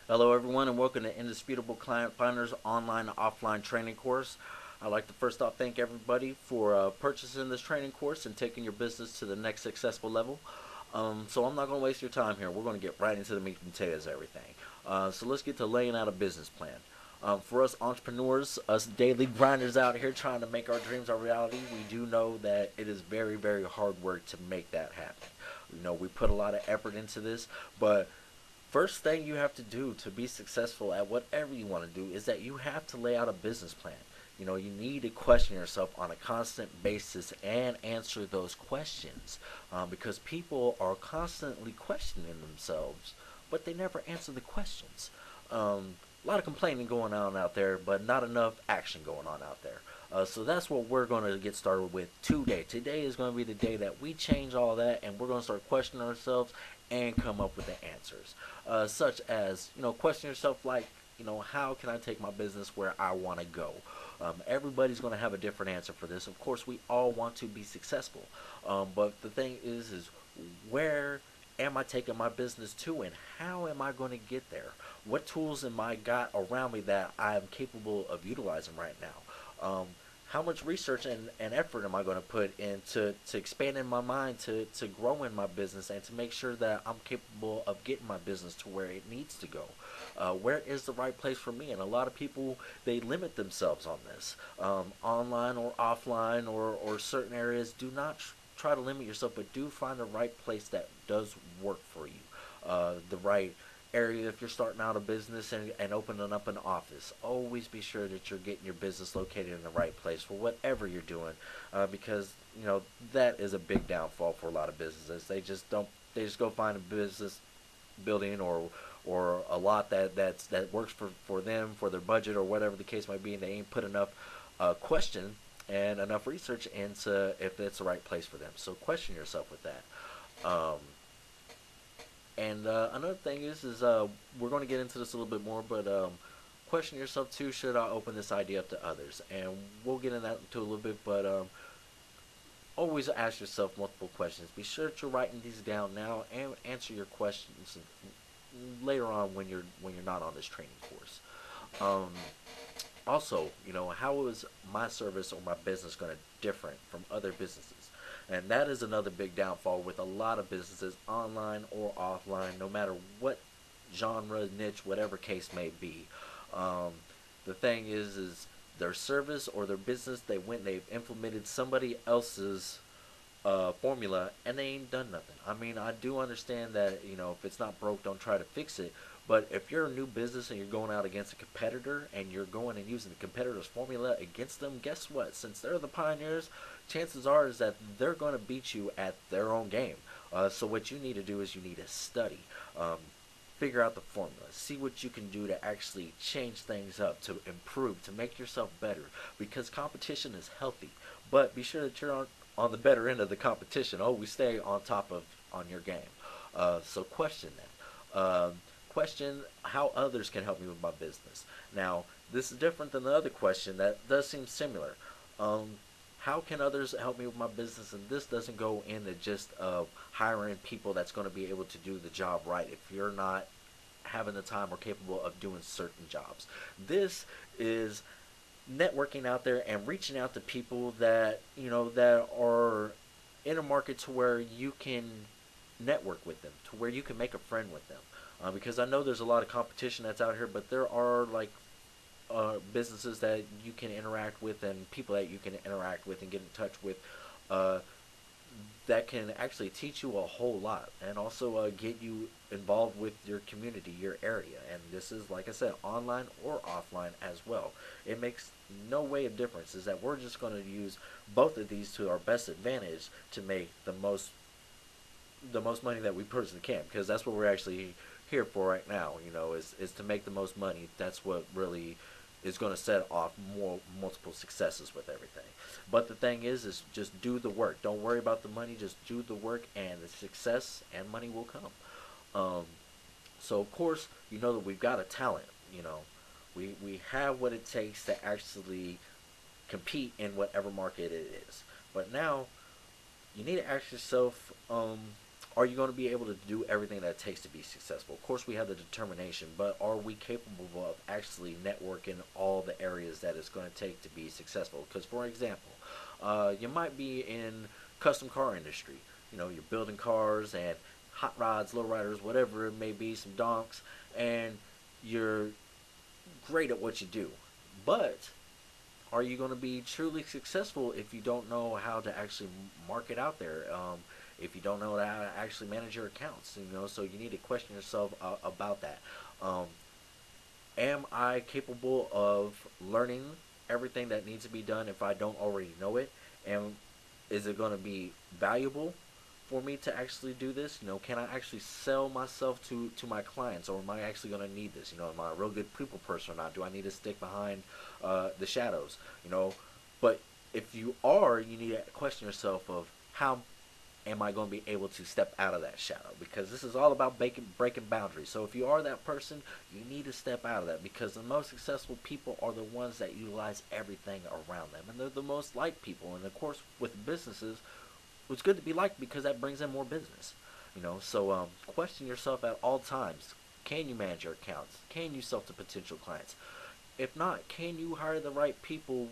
Hello, everyone, and welcome to Indisputable Client Finders online and offline training course. I'd like to first off thank everybody for purchasing this training course and taking your business to the next successful level. So I'm not going to waste your time here. We're going to get right into the meat and potatoes of everything. So let's get to laying out a business plan. For us entrepreneurs, us daily grinders out here trying to make our dreams our reality, we do know that it is very, very hard work to make that happen. We put a lot of effort into this, but first thing you have to do to be successful at whatever you want to do is that you have to lay out a business plan. You need to question yourself on a constant basis and answer those questions because people are constantly questioning themselves, but they never answer the questions. A lot of complaining going on out there, but not enough action going on out there. So that's what we're going to get started with today. Today is going to be the day that we change all that and we're going to start questioning ourselves and come up with the answers. Such as, question yourself like, how can I take my business where I want to go? Everybody's going to have a different answer for this. Of course, we all want to be successful. But the thing is where am I taking my business to and how am I going to get there? What tools am I got around me that I am capable of utilizing right now? How much research and effort am I going to put into to expanding my mind to grow in my business and to make sure that I'm capable of getting my business to where it needs to go? Where is the right place for me? And a lot of people, they limit themselves on this. Online or offline or certain areas, do not try to limit yourself, but do find the right place that does work for you. The right area if you're starting out a business and opening up an office. Always be sure that you're getting your business located in the right place for whatever you're doing, because that is a big downfall for a lot of businesses. They just go find a business building or a lot that works for them for their budget or whatever the case might be, and they ain't put enough question and enough research into if it's the right place for them. So question yourself with that. And another thing is we're going to get into this a little bit more, but question yourself too. Should I open this idea up to others? And we'll get into that a little bit, but always ask yourself multiple questions. Be sure that you're writing these down now and answer your questions later on when you're not on this training course. Um, Also, how is my service or my business going to different from other businesses? And that is another big downfall with a lot of businesses, online or offline, no matter what genre, niche, whatever case may be. Um, the thing is their service or their business, they've implemented somebody else's formula and they ain't done nothing. I mean, I do understand that if it's not broke, don't try to fix it. But if you're a new business and you're going out against a competitor and you're going and using the competitor's formula against them, guess what? Since they're the pioneers, chances are is that they're going to beat you at their own game. So what you need to do is you need to study. Figure out the formula, see what you can do to actually change things up, to improve, to make yourself better, because competition is healthy. But be sure that you're on the better end of the competition. Always stay on top of on your game. So question that. Question how others can help me with my business. Now, this is different than the other question that does seem similar. Um, how can others help me with my business? And this doesn't go into just hiring people that's going to be able to do the job right if you're not having the time or capable of doing certain jobs. This is networking out there and reaching out to people that that are in a market to where you can network with them, to where you can make a friend with them. Because I know there's a lot of competition that's out here, but there are like businesses that you can interact with and people that you can interact with and get in touch with uh, that can actually teach you a whole lot and also get you involved with your community, your area. And this is, like I said, online or offline as well. It makes no way of difference. Is that we're just going to use both of these to our best advantage to make the most money that we personally can, because that's what we're actually here for right now. Is to make the most money. That's what really is going to set off more multiple successes with everything. But the thing is just do the work. Don't worry about the money. Just do the work, and the success and money will come. Um, so of course, that we've got a talent. We have what it takes to actually compete in whatever market it is. But now you need to ask yourself, Are you going to be able to do everything that it takes to be successful? Of course, we have the determination, but are we capable of actually networking all the areas that it's going to take to be successful? Because, for example, you might be in custom car industry. You know, you're building cars and hot rods, lowriders, whatever it may be, some donks, and you're great at what you do. But are you going to be truly successful if you don't know how to actually market out there? If you don't know how to actually manage your accounts, so you need to question yourself about that. Um, am I capable of learning everything that needs to be done if I don't already know it? And is it going to be valuable for me to actually do this? Can I actually sell myself to my clients, or am I actually going to need this? Am I a real good people person or not? Do I need to stick behind the shadows? But if you are, you need to question yourself of how am I going to be able to step out of that shadow? Because this is all about breaking boundaries. So if you are that person, you need to step out of that, because the most successful people are the ones that utilize everything around them, and they're the most liked people. And of course, with businesses, it's good to be liked because that brings in more business. So question yourself at all times. Can you manage your accounts? Can you sell to potential clients? If not, can you hire the right people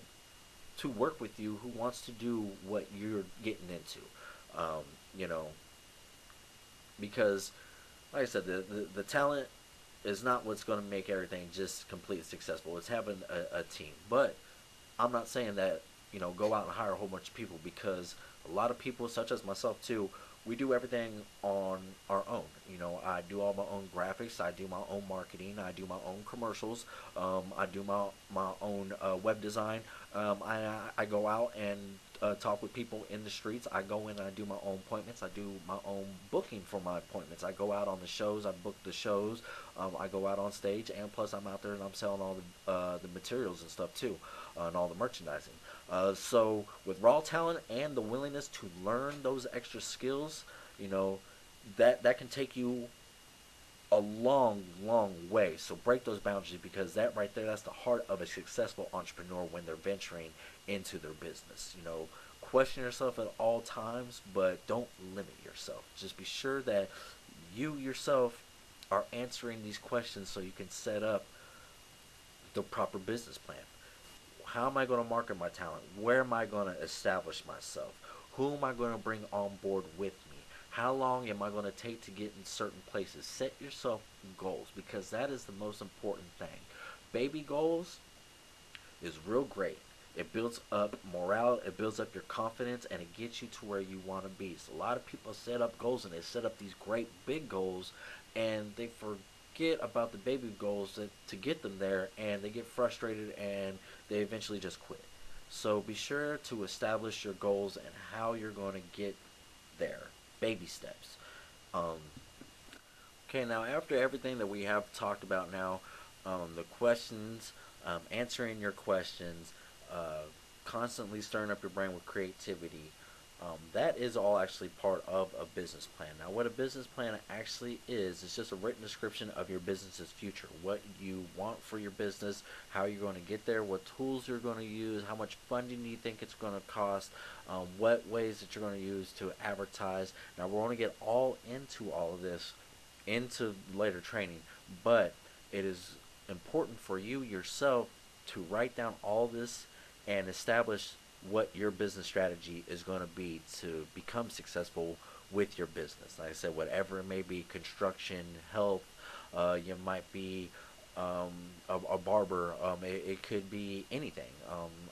to work with you who wants to do what you're getting into? Um, you know, because like I said, the talent is not what's going to make everything just completely successful. It's having a team. But I'm not saying that, go out and hire a whole bunch of people, because a lot of people, such as myself too, we do everything on our own. I do all my own graphics, I do my own marketing, I do my own commercials, I do my own web design. I go out and talk with people in the streets. I go in and I do my own appointments. I do my own booking for my appointments. I go out on the shows. I book the shows. I go out on stage, and plus I'm out there and I'm selling all the materials and stuff too, and all the merchandising. So with raw talent and the willingness to learn those extra skills, that can take you a long, long way. So break those boundaries, because that right there, that's the heart of a successful entrepreneur when they're venturing into their business. Question yourself at all times, but don't limit yourself. Just be sure that you yourself are answering these questions so you can set up the proper business plan. How am I going to market my talent? Where am I going to establish myself? Who am I going to bring on board with me? How long am I going to take to get in certain places? Set yourself goals, because that is the most important thing. Baby goals is real great. It builds up morale, it builds up your confidence, and it gets you to where you want to be. So a lot of people set up goals, and they set up these great big goals, and they forget about the baby goals to get them there, and they get frustrated and they eventually just quit. So be sure to establish your goals and how you're going to get there. Baby steps. Um, okay, now after everything that we have talked about now, the questions, answering your questions, uh, constantly stirring up your brain with creativity, that is all actually part of a business plan. Now, what a business plan actually is just a written description of your business's future. What you want for your business, how you're going to get there, what tools you're going to use, how much funding you think it's going to cost, what ways that you're going to use to advertise. Now, we're going to get all into all of this into later training, but it is important for you yourself to write down all this and establish what your business strategy is going to be to become successful with your business. Like I said, whatever it may be, construction, health, you might be a barber, it could be anything.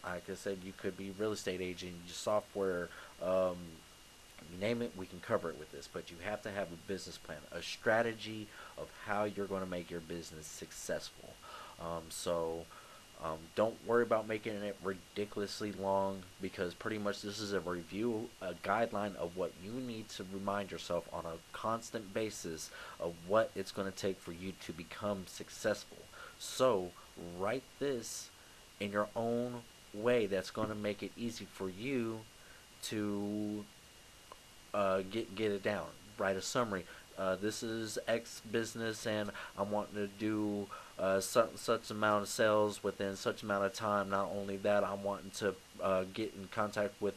Like I said, you could be real estate agent, software, you name it, we can cover it with this. But you have to have a business plan, a strategy of how you're going to make your business successful. Don't worry about making it ridiculously long, because pretty much this is a review, a guideline of what you need to remind yourself on a constant basis of what it's going to take for you to become successful. So write this in your own way that's going to make it easy for you to get it down. Write a summary. this is X business, and I'm wanting to do such amount of sales within such amount of time. Not only that, I'm wanting to get in contact with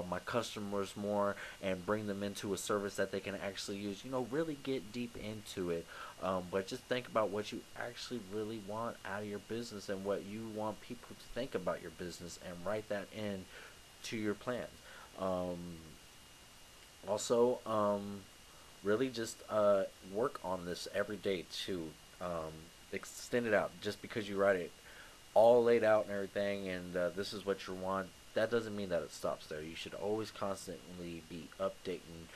my customers more and bring them into a service that they can actually use. Really get deep into it. But just think about what you actually really want out of your business and what you want people to think about your business, and write that in to your plans. Um, also, really just work on this every day to um, extend it out. Just because you write it all laid out and everything, and this is what you want, that doesn't mean that it stops there. You should always constantly be updating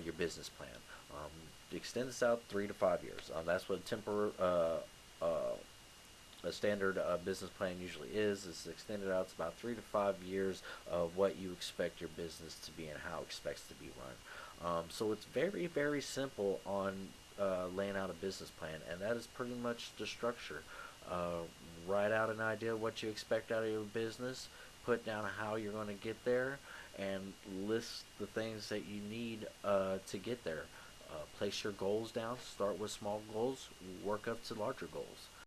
your business plan. Extend this out 3 to 5 years. That's what a standard business plan usually is. It's extended out to about 3 to 5 years of what you expect your business to be and how it expects to be run. So it's very, very simple on laying out a business plan, and that is pretty much the structure. Uh, Write out an idea of what you expect out of your business, put down how you're going to get there, and list the things that you need to get there. Place your goals down. Start with small goals. Work up to larger goals.